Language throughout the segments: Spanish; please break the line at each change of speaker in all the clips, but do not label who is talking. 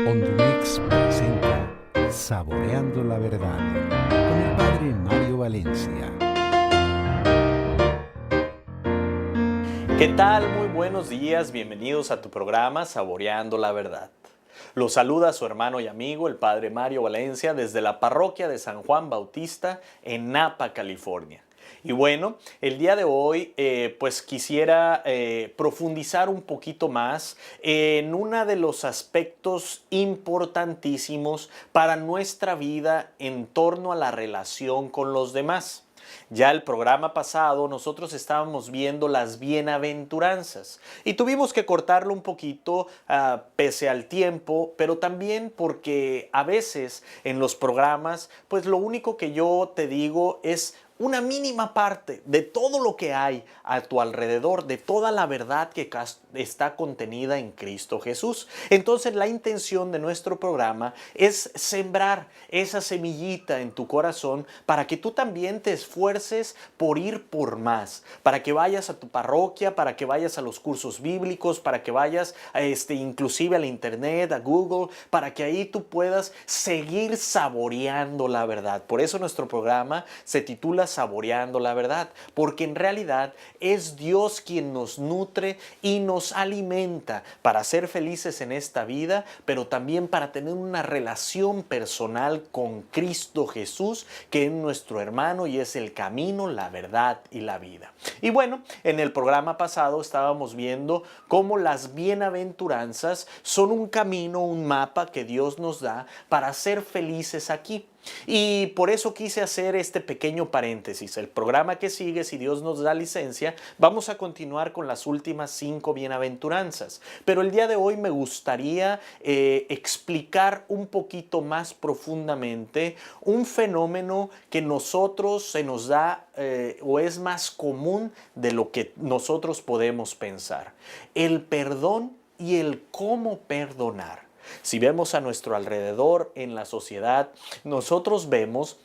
Hondumex presenta Saboreando la Verdad con el Padre Mario Valencia.
¿Qué tal? Muy buenos días, bienvenidos a tu programa Saboreando la Verdad. Los saluda su hermano y amigo, el Padre Mario Valencia, desde la parroquia de San Juan Bautista en Napa, California. Y bueno, el día de hoy pues quisiera profundizar un poquito más en uno de los aspectos importantísimos para nuestra vida en torno a la relación con los demás. Ya el programa pasado nosotros estábamos viendo las bienaventuranzas y tuvimos que cortarlo un poquito pese al tiempo, pero también porque a veces en los programas pues lo único que yo te digo es una mínima parte de todo lo que hay a tu alrededor, de toda la verdad que está contenida en Cristo Jesús. Entonces la intención de nuestro programa es sembrar esa semillita en tu corazón para que tú también te esfuerces por ir por más, para que vayas a tu parroquia, para que vayas a los cursos bíblicos, para que vayas inclusive a la internet, a Google, para que ahí tú puedas seguir saboreando la verdad. Por eso nuestro programa se titula Saboreando la Verdad, porque en realidad es Dios quien nos nutre y nos alimenta para ser felices en esta vida, pero también para tener una relación personal con Cristo Jesús, que es nuestro hermano y es el camino, la verdad y la vida. Y bueno, en el programa pasado estábamos viendo cómo las bienaventuranzas son un camino, un mapa que Dios nos da para ser felices aquí. Y por eso quise hacer este pequeño paréntesis. El programa que sigue, si Dios nos da licencia, vamos a continuar con las últimas 5 bienaventuranzas. Pero el día de hoy me gustaría explicar un poquito más profundamente un fenómeno que nosotros se nos da o es más común de lo que nosotros podemos pensar. El perdón y el cómo perdonar. Si vemos a nuestro alrededor en la sociedad, nosotros vemos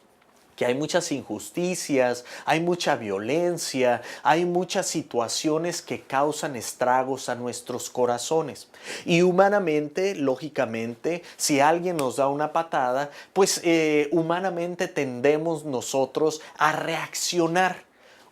que hay muchas injusticias, hay mucha violencia, hay muchas situaciones que causan estragos a nuestros corazones. Y humanamente, lógicamente, si alguien nos da una patada, pues humanamente tendemos nosotros a reaccionar.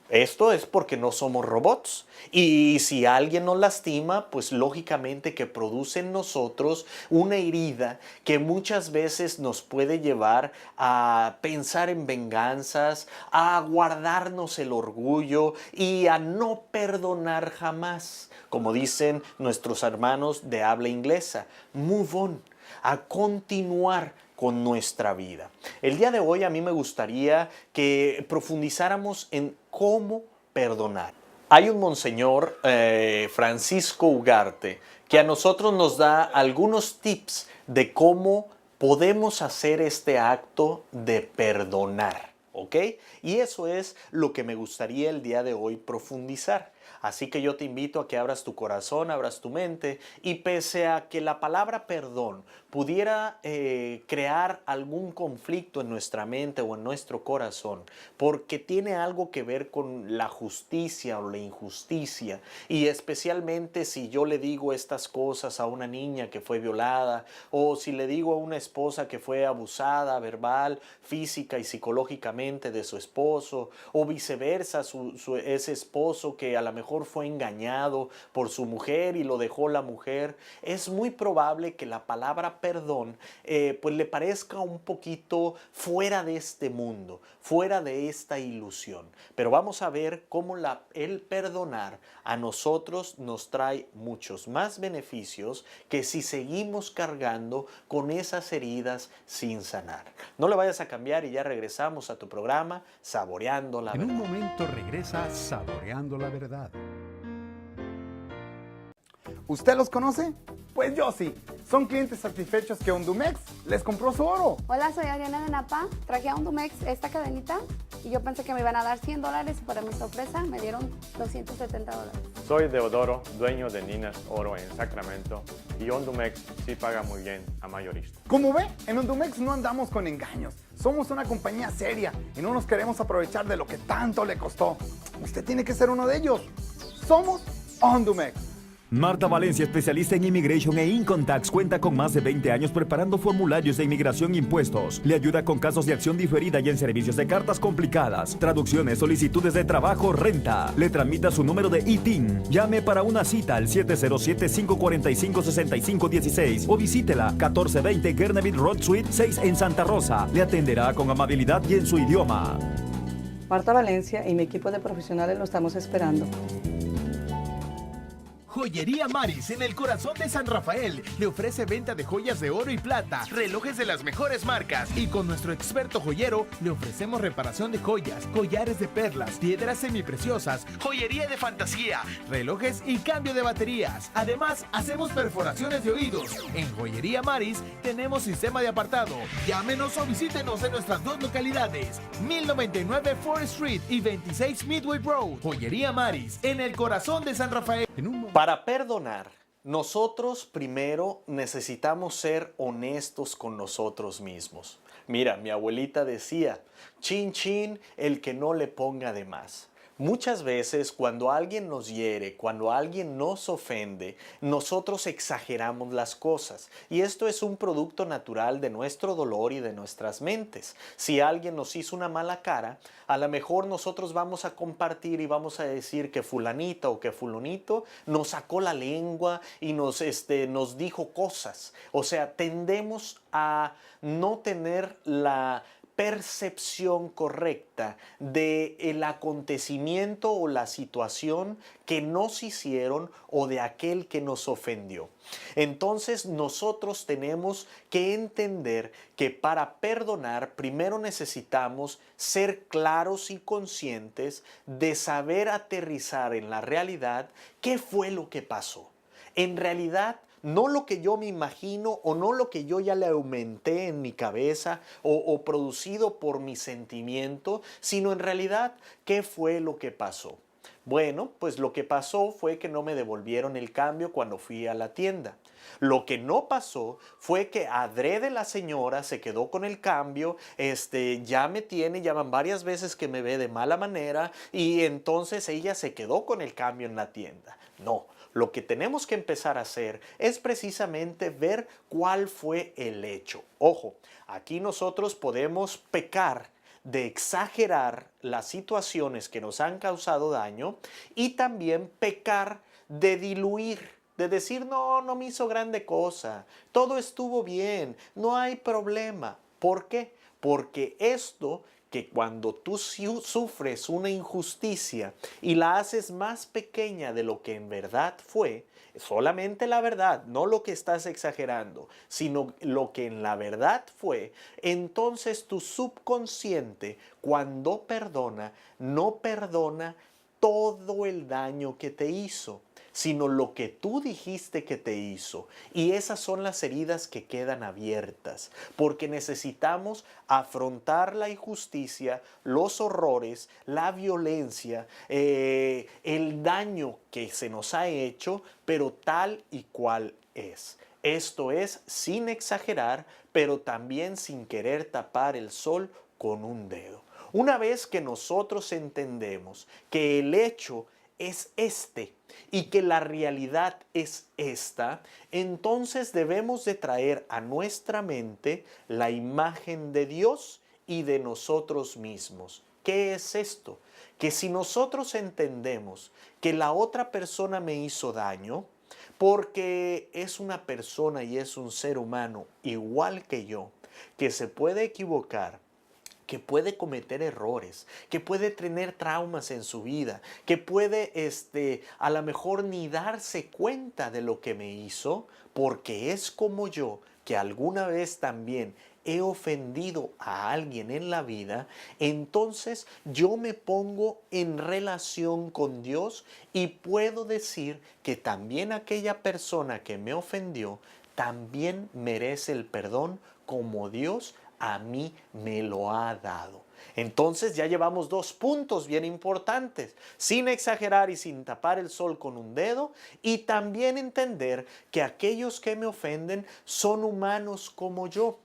Esto es porque no somos robots. Y si alguien nos lastima, pues lógicamente que produce en nosotros una herida que muchas veces nos puede llevar a pensar en venganzas, a guardarnos el orgullo y a no perdonar jamás. Como dicen nuestros hermanos de habla inglesa, move on, a continuar con nuestra vida. El día de hoy a mí me gustaría que profundizáramos en cómo perdonar. Hay un monseñor, Francisco Ugarte, que a nosotros nos da algunos tips de cómo podemos hacer este acto de perdonar, ¿ok? Y eso es lo que me gustaría el día de hoy profundizar. Así que yo te invito a que abras tu corazón, abras tu mente y pese a que la palabra perdón pudiera crear algún conflicto en nuestra mente o en nuestro corazón, porque tiene algo que ver con la justicia o la injusticia, y especialmente si yo le digo estas cosas a una niña que fue violada, o si le digo a una esposa que fue abusada verbal, física y psicológicamente de su esposo, o viceversa, ese esposo que a lo mejor fue engañado por su mujer y lo dejó la mujer, es muy probable que la palabra perdón pues le parezca un poquito fuera de este mundo, fuera de esta ilusión. Pero vamos a ver cómo el perdonar a nosotros nos trae muchos más beneficios que si seguimos cargando con esas heridas sin sanar. No le vayas a cambiar y ya regresamos a tu programa Saboreando la Verdad.
En un momento regresa Saboreando la Verdad.
¿Usted los conoce? Pues yo sí. Son clientes satisfechos que Hondumex les compró su oro.
Hola, soy Adriana de Napa. Traje a Hondumex esta cadenita y yo pensé que me iban a dar $100 y para mi sorpresa me dieron $270.
Soy Deodoro, dueño de Ninas Oro en Sacramento y Hondumex sí paga muy bien a mayorista.
Como ve, en Hondumex no andamos con engaños. Somos una compañía seria y no nos queremos aprovechar de lo que tanto le costó. Usted tiene que ser uno de ellos. Somos Hondumex.
Marta Valencia, especialista en Immigration e Income Tax, cuenta con más de 20 años preparando formularios de inmigración e impuestos. Le ayuda con casos de acción diferida y en servicios de cartas complicadas, traducciones, solicitudes de trabajo, renta. Le tramita su número de ITIN. Llame para una cita al 707-545-6516 o visítela 1420 Gurneville Road Suite 6 en Santa Rosa. Le atenderá con amabilidad y en su idioma.
Marta Valencia y mi equipo de profesionales lo estamos esperando.
Joyería Maris, en el corazón de San Rafael, le ofrece venta de joyas de oro y plata, relojes de las mejores marcas y con nuestro experto joyero le ofrecemos reparación de joyas, collares de perlas, piedras semipreciosas, joyería de fantasía, relojes y cambio de baterías. Además, hacemos perforaciones de oídos. En Joyería Maris tenemos sistema de apartado. Llámenos o visítenos en nuestras dos localidades, 1099 Forest Street y 26 Midway Road. Joyería Maris, en el corazón de San Rafael.
Para perdonar, nosotros primero necesitamos ser honestos con nosotros mismos. Mira, mi abuelita decía, chin chin el que no le ponga de más. Muchas veces cuando alguien nos hiere, cuando alguien nos ofende, nosotros exageramos las cosas. Y esto es un producto natural de nuestro dolor y de nuestras mentes. Si alguien nos hizo una mala cara, a lo mejor nosotros vamos a compartir y vamos a decir que fulanita o que fulanito nos sacó la lengua y nos dijo cosas. O sea, tendemos a no tener la percepción correcta del acontecimiento o la situación que nos hicieron o de aquel que nos ofendió. Entonces nosotros tenemos que entender que para perdonar primero necesitamos ser claros y conscientes de saber aterrizar en la realidad qué fue lo que pasó. En realidad, no lo que yo me imagino o no lo que yo ya le aumenté en mi cabeza o producido por mi sentimiento, sino en realidad qué fue lo que pasó. Bueno, pues lo que pasó fue que no me devolvieron el cambio cuando fui a la tienda. Lo que no pasó fue que adrede la señora se quedó con el cambio, ya van varias veces que me ve de mala manera y entonces ella se quedó con el cambio en la tienda. No. Lo que tenemos que empezar a hacer es precisamente ver cuál fue el hecho. Ojo, aquí nosotros podemos pecar de exagerar las situaciones que nos han causado daño y también pecar de diluir, de decir, no me hizo grande cosa, todo estuvo bien, no hay problema. ¿Por qué? Porque esto que cuando tú sufres una injusticia y la haces más pequeña de lo que en verdad fue, solamente la verdad, no lo que estás exagerando, sino lo que en la verdad fue, entonces tu subconsciente, cuando perdona, no perdona todo el daño que te hizo, sino lo que tú dijiste que te hizo. Y esas son las heridas que quedan abiertas, porque necesitamos afrontar la injusticia, los horrores, la violencia, el daño que se nos ha hecho, pero tal y cual es. Esto es sin exagerar, pero también sin querer tapar el sol con un dedo. Una vez que nosotros entendemos que el hecho es y que la realidad es esta, entonces debemos de traer a nuestra mente la imagen de Dios y de nosotros mismos. ¿Qué es esto? Que si nosotros entendemos que la otra persona me hizo daño, porque es una persona y es un ser humano igual que yo, que se puede equivocar, que puede cometer errores, que puede tener traumas en su vida, que puede a lo mejor ni darse cuenta de lo que me hizo, porque es como yo, que alguna vez también he ofendido a alguien en la vida, entonces yo me pongo en relación con Dios y puedo decir que también aquella persona que me ofendió también merece el perdón como Dios a mí me lo ha dado. Entonces ya llevamos 2 puntos bien importantes, sin exagerar y sin tapar el sol con un dedo, y también entender que aquellos que me ofenden son humanos como yo,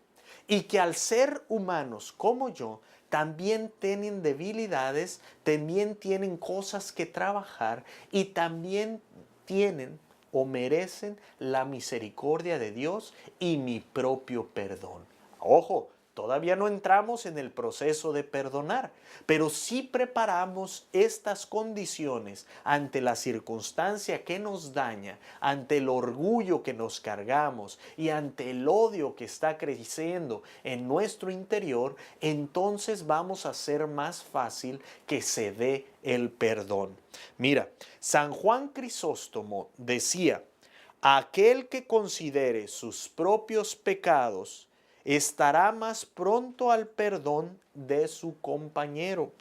y que al ser humanos como yo, también tienen debilidades, también tienen cosas que trabajar y también tienen o merecen la misericordia de Dios y mi propio perdón. Ojo, todavía no entramos en el proceso de perdonar, pero sí preparamos estas condiciones ante la circunstancia que nos daña, ante el orgullo que nos cargamos y ante el odio que está creciendo en nuestro interior. Entonces vamos a hacer más fácil que se dé el perdón. Mira, San Juan Crisóstomo decía: aquel que considere sus propios pecados estará más pronto al perdón de su compañero,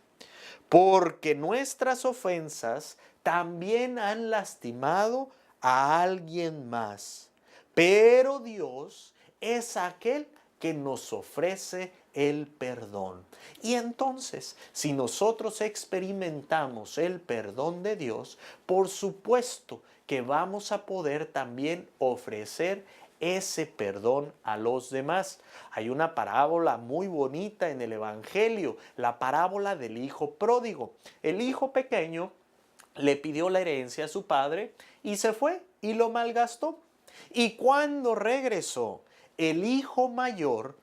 porque nuestras ofensas también han lastimado a alguien más. Pero Dios es aquel que nos ofrece el perdón. Y entonces, si nosotros experimentamos el perdón de Dios, por supuesto que vamos a poder también ofrecer ese perdón a los demás. Hay una parábola muy bonita en el Evangelio, la parábola del hijo pródigo. El hijo pequeño le pidió la herencia a su padre y se fue y lo malgastó. Y cuando regresó, el hijo mayor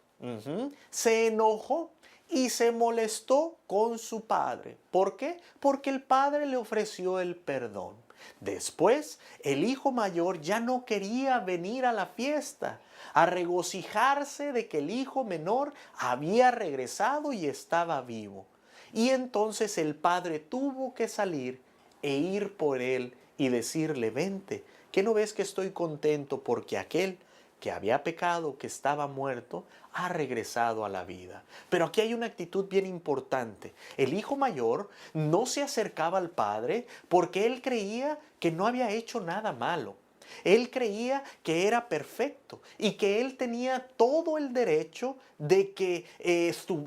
se enojó y se molestó con su padre. ¿Por qué? Porque el padre le ofreció el perdón. Después, el hijo mayor ya no quería venir a la fiesta, a regocijarse de que el hijo menor había regresado y estaba vivo. Y entonces el padre tuvo que salir e ir por él y decirle: vente, ¿qué no ves que estoy contento porque aquel que había pecado, que estaba muerto, ha regresado a la vida? Pero aquí hay una actitud bien importante. El hijo mayor no se acercaba al padre porque él creía que no había hecho nada malo. Él creía que era perfecto y que él tenía todo el derecho de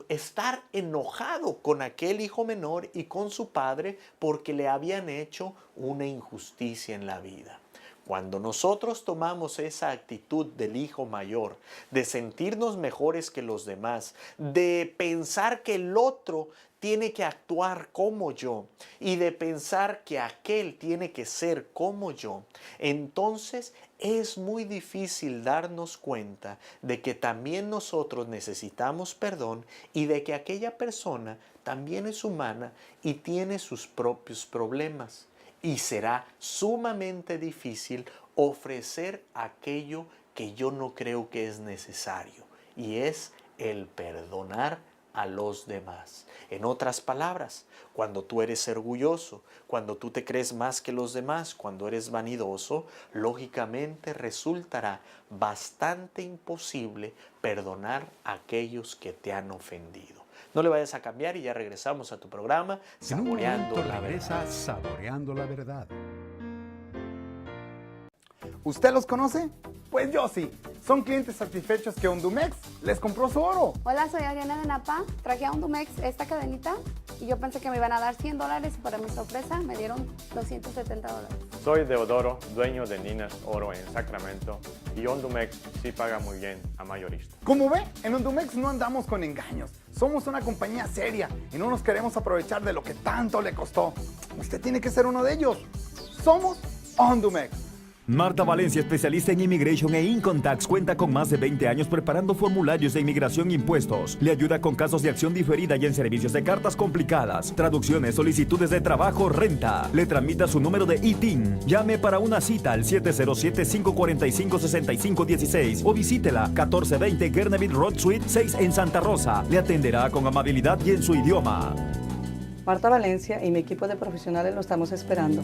estar enojado con aquel hijo menor y con su padre porque le habían hecho una injusticia en la vida. Cuando nosotros tomamos esa actitud del hijo mayor, de sentirnos mejores que los demás, de pensar que el otro tiene que actuar como yo y de pensar que aquel tiene que ser como yo, entonces es muy difícil darnos cuenta de que también nosotros necesitamos perdón y de que aquella persona también es humana y tiene sus propios problemas. Y será sumamente difícil ofrecer aquello que yo no creo que es necesario, y es el perdonar a los demás. En otras palabras, cuando tú eres orgulloso, cuando tú te crees más que los demás, cuando eres vanidoso, lógicamente resultará bastante imposible perdonar a aquellos que te han ofendido. No le vayas a cambiar y ya regresamos a tu programa
En un
Saboreando
momento
la
regresa
Verdad.
Saboreando la Verdad.
¿Usted los conoce? Pues yo sí. Son clientes satisfechos que Hondumex les compró su oro.
Hola, soy Ariana de Napa. Traje a Hondumex esta cadenita y yo pensé que me iban a dar $100 y para mi sorpresa me dieron $270.
Soy Deodoro, dueño de Ninas Oro en Sacramento, y Hondumex sí paga muy bien a mayorista.
Como ve, en Hondumex no andamos con engaños. Somos una compañía seria y no nos queremos aprovechar de lo que tanto le costó. Usted tiene que ser uno de ellos. Somos Hondumex.
Marta Valencia, especialista en Immigration e Income Tax, cuenta con más de 20 años preparando formularios de inmigración e impuestos. Le ayuda con casos de acción diferida y en servicios de cartas complicadas, traducciones, solicitudes de trabajo, renta. Le tramita su número de ITIN. Llame para una cita al 707-545-6516 o visítela 1420 Gurneville Road Suite 6 en Santa Rosa. Le atenderá con amabilidad y en su idioma.
Marta Valencia y mi equipo de profesionales lo estamos esperando.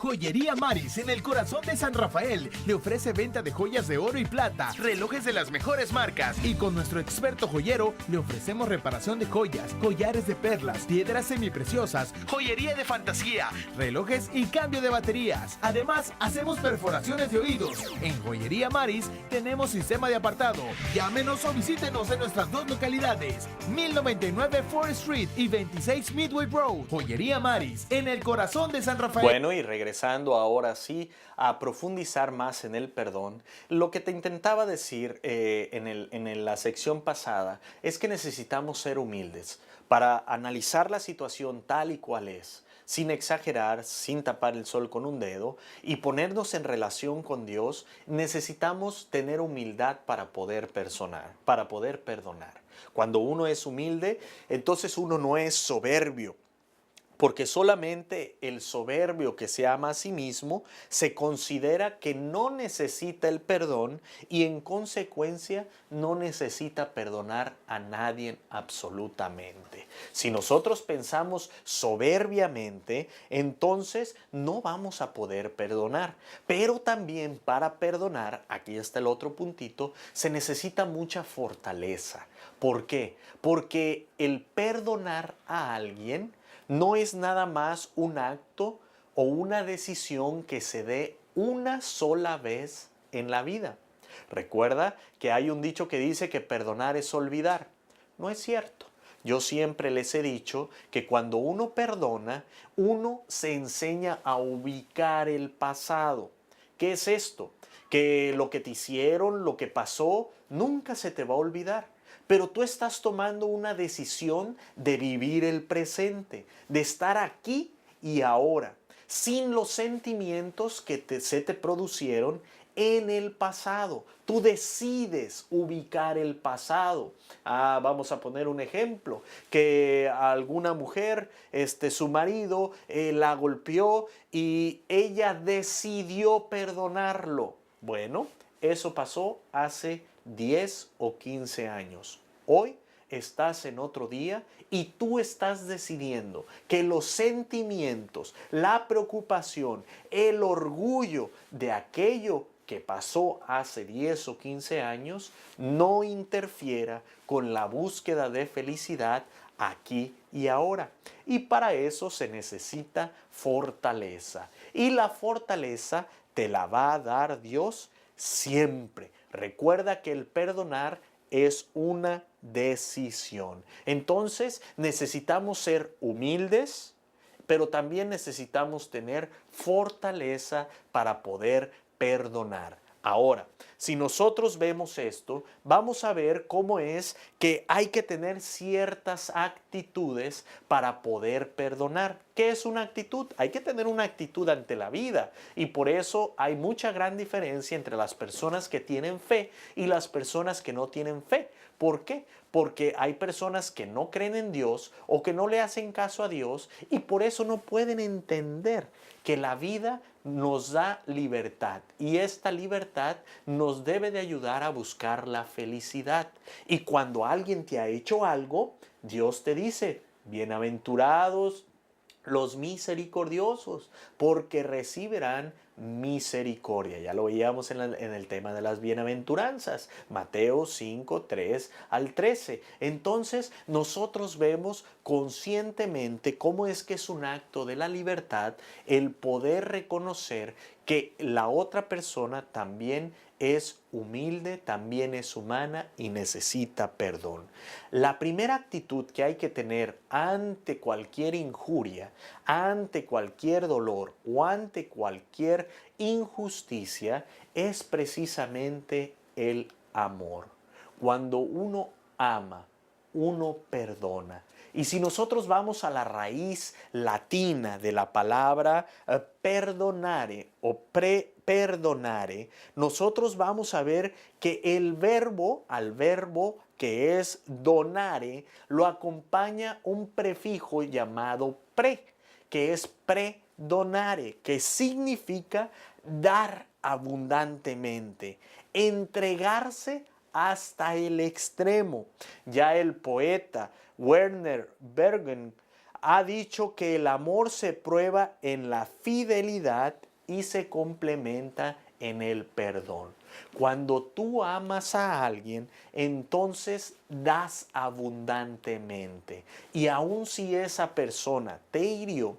Joyería Maris, en el corazón de San Rafael, le ofrece venta de joyas de oro y plata, relojes de las mejores marcas, y con nuestro experto joyero le ofrecemos reparación de joyas, collares de perlas, piedras semipreciosas, joyería de fantasía, relojes y cambio de baterías. Además, hacemos perforaciones de oídos. En Joyería Maris tenemos sistema de apartado. Llámenos o visítenos en nuestras dos localidades, 1099 Forest Street y 26 Midway Road. Joyería Maris, en el corazón de San Rafael.
Bueno, y regresando ahora sí a profundizar más en el perdón, lo que te intentaba decir en la sección pasada es que necesitamos ser humildes para analizar la situación tal y cual es. sin exagerar, sin tapar el sol con un dedo y ponernos en relación con Dios, necesitamos tener humildad para poder perdonar. Cuando uno es humilde, entonces uno no es soberbio. Porque solamente el soberbio que se ama a sí mismo se considera que no necesita el perdón y en consecuencia no necesita perdonar a nadie absolutamente. Si nosotros pensamos soberbiamente, entonces no vamos a poder perdonar. Pero también para perdonar, aquí está el otro puntito, se necesita mucha fortaleza. ¿Por qué? Porque el perdonar a alguien no es nada más un acto o una decisión que se dé una sola vez en la vida. Recuerda que hay un dicho que dice que perdonar es olvidar. No es cierto. Yo siempre les he dicho que cuando uno perdona, uno se enseña a ubicar el pasado. ¿Qué es esto? Que lo que te hicieron, lo que pasó, nunca se te va a olvidar. Pero tú estás tomando una decisión de vivir el presente, de estar aquí y ahora, sin los sentimientos que se te producieron en el pasado. Tú decides ubicar el pasado. Vamos a poner un ejemplo, que alguna mujer, su marido la golpeó y ella decidió perdonarlo. Bueno, eso pasó hace 10 o 15 años. Hoy estás en otro día y tú estás decidiendo que los sentimientos, la preocupación, el orgullo de aquello que pasó hace 10 o 15 años no interfiera con la búsqueda de felicidad aquí y ahora. Y para eso se necesita fortaleza. Y la fortaleza te la va a dar Dios siempre. Recuerda que el perdonar es una decisión. Entonces necesitamos ser humildes, pero también necesitamos tener fortaleza para poder perdonar. Ahora, si nosotros vemos esto, vamos a ver cómo es que hay que tener ciertas actitudes para poder perdonar. ¿Qué es una actitud? Hay que tener una actitud ante la vida y por eso hay mucha gran diferencia entre las personas que tienen fe y las personas que no tienen fe. ¿Por qué? Porque hay personas que no creen en Dios o que no le hacen caso a Dios y por eso no pueden entender que la vida nos da libertad y esta libertad nos debe de ayudar a buscar la felicidad. Y cuando alguien te ha hecho algo, Dios te dice, bienaventurados los misericordiosos, porque recibirán misericordia. Ya lo veíamos en el tema de las bienaventuranzas, Mateo 5, 3 al 13. Entonces nosotros vemos conscientemente cómo es que es un acto de la libertad el poder reconocer que la otra persona también es humilde, también es humana y necesita perdón. La primera actitud que hay que tener ante cualquier injuria, ante cualquier dolor o ante cualquier injusticia es precisamente el amor. Cuando uno ama, uno perdona. Y si nosotros vamos a la raíz latina de la palabra perdonare o perdonare, nosotros vamos a ver que al verbo que es donare, lo acompaña un prefijo llamado pre, que es predonare, que significa dar abundantemente, entregarse hasta el extremo. Ya el poeta Werner Bergen ha dicho que el amor se prueba en la fidelidad y se complementa en el perdón. Cuando tú amas a alguien, entonces das abundantemente. Y aun si esa persona te hirió,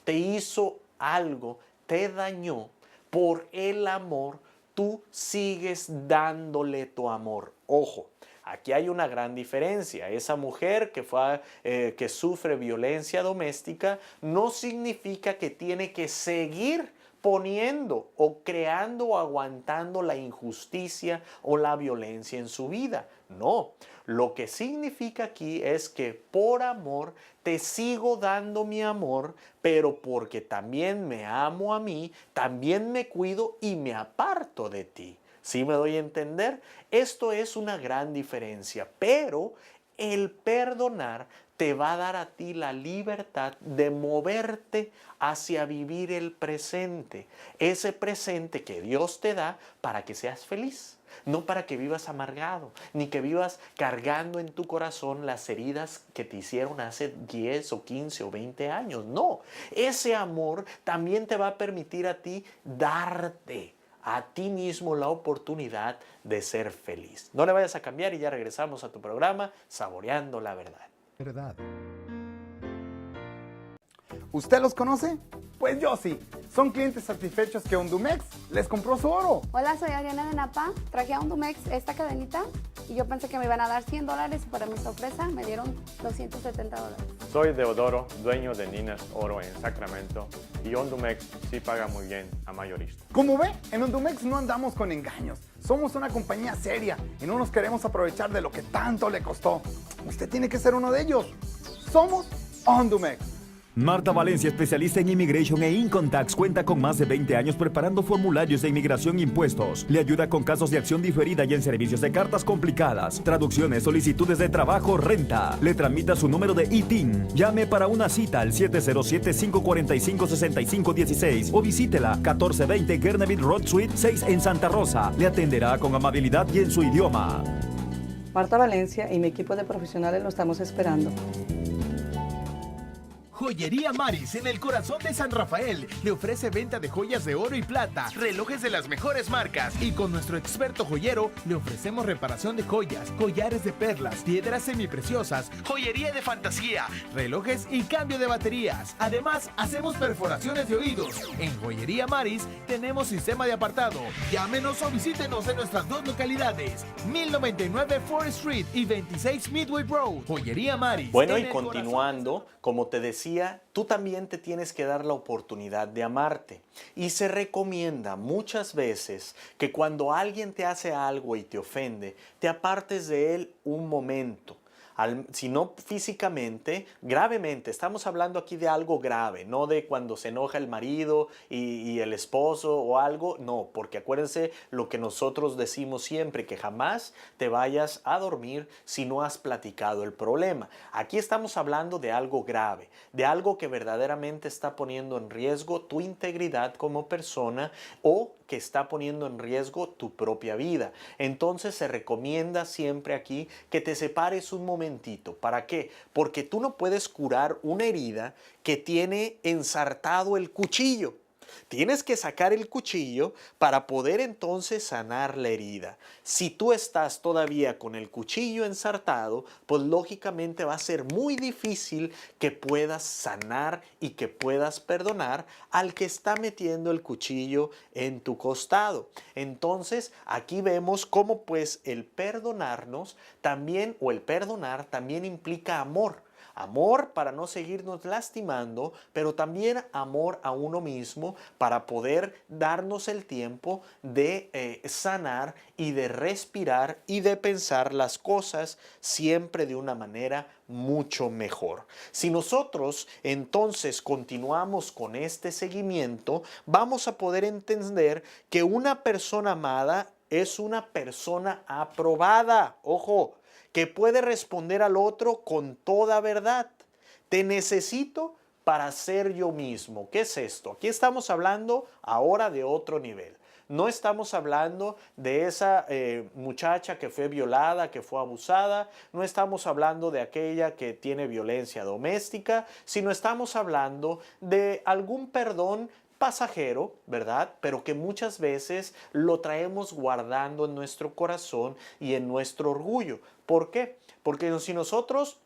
te hizo algo, te dañó, por el amor, tú sigues dándole tu amor. Ojo, aquí hay una gran diferencia. Esa mujer que sufre violencia doméstica no significa que tiene que seguir poniendo o creando o aguantando la injusticia o la violencia en su vida. No, lo que significa aquí es que por amor te sigo dando mi amor, pero porque también me amo a mí, también me cuido y me aparto de ti. ¿Sí me doy a entender? Esto es una gran diferencia, pero el perdonar te va a dar a ti la libertad de moverte hacia vivir el presente. Ese presente que Dios te da para que seas feliz. No para que vivas amargado, ni que vivas cargando en tu corazón las heridas que te hicieron hace 10 o 15 o 20 años. No, ese amor también te va a permitir a ti darte a ti mismo la oportunidad de ser feliz. No le vayas a cambiar y ya regresamos a tu programa Saboreando la Verdad.
Verdad.
¿Usted los conoce? Pues yo sí. Son clientes satisfechos que Hondumex les compró su oro.
Hola, soy Ariana de Napa. Traje a Hondumex esta cadenita y yo pensé que me iban a dar $100 y para mi sorpresa me dieron $270.
Soy Deodoro, dueño de Ninas Oro en Sacramento, y Hondumex sí paga muy bien a mayorista.
Como ve, en Hondumex no andamos con engaños. Somos una compañía seria y no nos queremos aprovechar de lo que tanto le costó. Usted tiene que ser uno de ellos. Somos Hondumex.
Marta Valencia, especialista en Immigration e Income Tax, cuenta con más de 20 años preparando formularios de inmigración e impuestos. Le ayuda con casos de acción diferida y en servicios de cartas complicadas, traducciones, solicitudes de trabajo, renta. Le tramita su número de ITIN. Llame para una cita al 707-545-6516 o visítela 1420 Gerneville Road Suite 6 en Santa Rosa. Le atenderá con amabilidad y en su idioma.
Marta Valencia y mi equipo de profesionales lo estamos esperando.
Joyería Maris, en el corazón de San Rafael, le ofrece venta de joyas de oro y plata, relojes de las mejores marcas, y con nuestro experto joyero le ofrecemos reparación de joyas, collares de perlas, piedras semipreciosas, joyería de fantasía, relojes y cambio de baterías. Además, hacemos perforaciones de oídos. En Joyería Maris tenemos sistema de apartado. Llámenos o visítenos en nuestras dos localidades, 1099 4th Street y 26 Midway Road. Joyería Maris.
Bueno,
en
y
el
continuando, como te decía, tú también te tienes que dar la oportunidad de amarte. Y se recomienda muchas veces que cuando alguien te hace algo y te ofende, te apartes de él un momento. Si no físicamente, gravemente. Estamos hablando aquí de algo grave, no de cuando se enoja el marido y el esposo o algo. No, porque acuérdense lo que nosotros decimos siempre, que jamás te vayas a dormir si no has platicado el problema. Aquí estamos hablando de algo grave, de algo que verdaderamente está poniendo en riesgo tu integridad como persona o que está poniendo en riesgo tu propia vida. Entonces se recomienda siempre aquí que te separes un momentito. ¿Para qué? Porque tú no puedes curar una herida que tiene ensartado el cuchillo. Tienes que sacar el cuchillo para poder entonces sanar la herida. Si tú estás todavía con el cuchillo ensartado, pues lógicamente va a ser muy difícil que puedas sanar y que puedas perdonar al que está metiendo el cuchillo en tu costado. Entonces aquí vemos cómo pues el perdonarnos también, o el perdonar también implica amor. Amor para no seguirnos lastimando, pero también amor a uno mismo para poder darnos el tiempo de sanar y de respirar y de pensar las cosas siempre de una manera mucho mejor. Si nosotros entonces continuamos con este seguimiento, vamos a poder entender que una persona amada es una persona aprobada. Ojo, que puede responder al otro con toda verdad. Te necesito para ser yo mismo. ¿Qué es esto? Aquí estamos hablando ahora de otro nivel. No estamos hablando de esa muchacha que fue violada, que fue abusada. No estamos hablando de aquella que tiene violencia doméstica, sino estamos hablando de algún perdón pasajero, ¿verdad? Pero que muchas veces lo traemos guardando en nuestro corazón y en nuestro orgullo. ¿Por qué? Porque si nosotros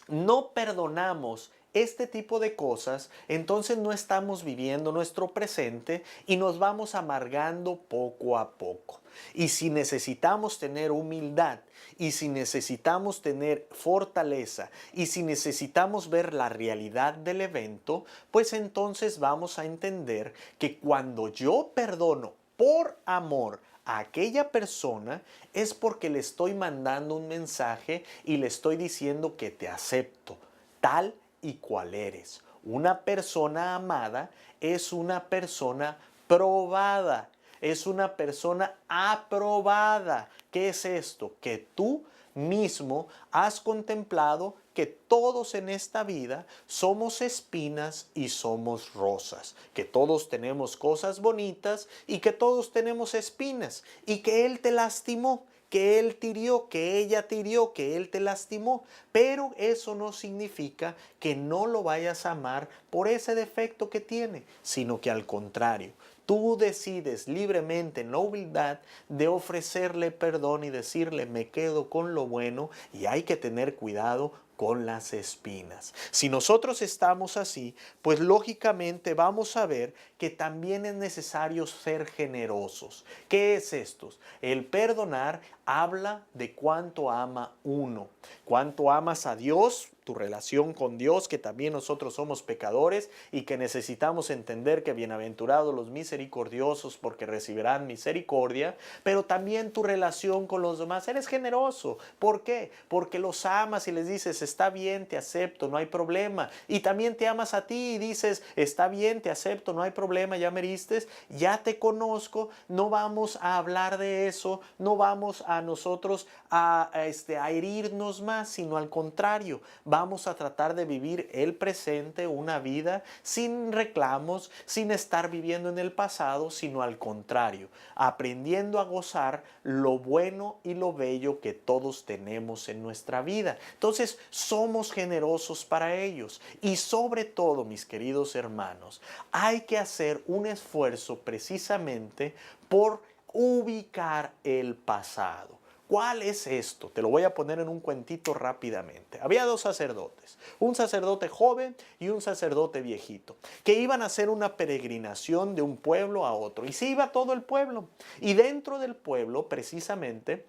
no perdonamos este tipo de cosas, entonces no estamos viviendo nuestro presente y nos vamos amargando poco a poco. Y si necesitamos tener humildad, y si necesitamos tener fortaleza, y si necesitamos ver la realidad del evento, pues entonces vamos a entender que cuando yo perdono por amor a aquella persona, es porque le estoy mandando un mensaje y le estoy diciendo que te acepto tal y cual eres. Una persona amada es una persona probada. Es una persona aprobada. ¿Qué es esto? Que tú mismo has contemplado que todos en esta vida somos espinas y somos rosas, que todos tenemos cosas bonitas y que todos tenemos espinas, y que Él te lastimó, que Él te hirió, que ella te hirió, que Él te lastimó. Pero eso no significa que no lo vayas a amar por ese defecto que tiene, sino que al contrario, tú decides libremente en la humildad de ofrecerle perdón y decirle, me quedo con lo bueno, y hay que tener cuidado con las espinas. Si nosotros estamos así, pues lógicamente vamos a ver que también es necesario ser generosos. ¿Qué es esto? El perdonar habla de cuánto ama uno, cuánto amas a Dios, tu relación con Dios, que también nosotros somos pecadores y que necesitamos entender que bienaventurados los misericordiosos porque recibirán misericordia, pero también tu relación con los demás. Eres generoso. ¿Por qué? Porque los amas y les dices, está bien, te acepto, no hay problema. Y también te amas a ti y dices, está bien, te acepto, no hay problema, ya me heristes, ya te conozco, no vamos a hablar de eso, no vamos a nosotros a herirnos más, sino al contrario, vamos a tratar de vivir el presente, una vida sin reclamos, sin estar viviendo en el pasado, sino al contrario, aprendiendo a gozar lo bueno y lo bello que todos tenemos en nuestra vida. Entonces, somos generosos para ellos. Y sobre todo, mis queridos hermanos, hay que hacer un esfuerzo precisamente por ubicar el pasado. ¿Cuál es esto? Te lo voy a poner en un cuentito rápidamente. Había dos sacerdotes, un sacerdote joven y un sacerdote viejito, que iban a hacer una peregrinación de un pueblo a otro. Y se iba todo el pueblo. Y dentro del pueblo, precisamente,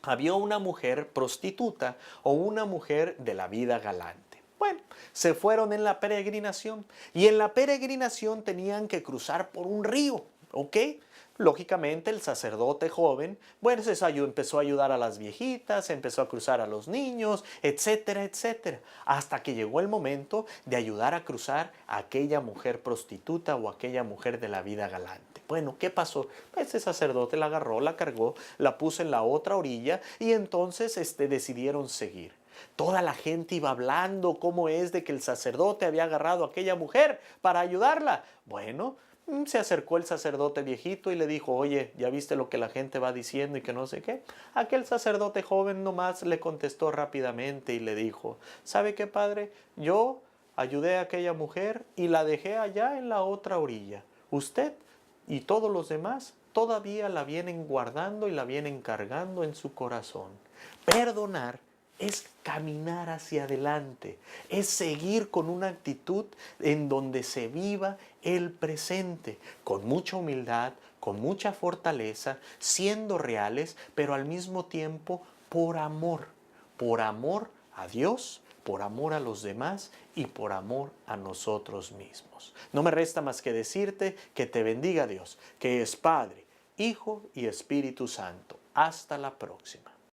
había una mujer prostituta o una mujer de la vida galante. Bueno, se fueron en la peregrinación y en la peregrinación tenían que cruzar por un río, ¿ok? Lógicamente el sacerdote joven, bueno, empezó a ayudar a las viejitas, empezó a cruzar a los niños, etcétera, etcétera, hasta que llegó el momento de ayudar a cruzar a aquella mujer prostituta o aquella mujer de la vida galante. Bueno, ¿qué pasó? Ese sacerdote la agarró, la cargó, la puso en la otra orilla y entonces decidieron seguir. Toda la gente iba hablando cómo es de que el sacerdote había agarrado a aquella mujer para ayudarla. Bueno, se acercó el sacerdote viejito y le dijo, oye, ¿ya viste lo que la gente va diciendo y que no sé qué? Aquel sacerdote joven nomás le contestó rápidamente y le dijo, ¿sabe qué, padre? Yo ayudé a aquella mujer y la dejé allá en la otra orilla. Usted y todos los demás todavía la vienen guardando y la vienen cargando en su corazón. Perdonar es caminar hacia adelante, es seguir con una actitud en donde se viva el presente, con mucha humildad, con mucha fortaleza, siendo reales, pero al mismo tiempo por amor a Dios, por amor a los demás y por amor a nosotros mismos. No me resta más que decirte que te bendiga Dios, que es Padre, Hijo y Espíritu Santo. Hasta la próxima.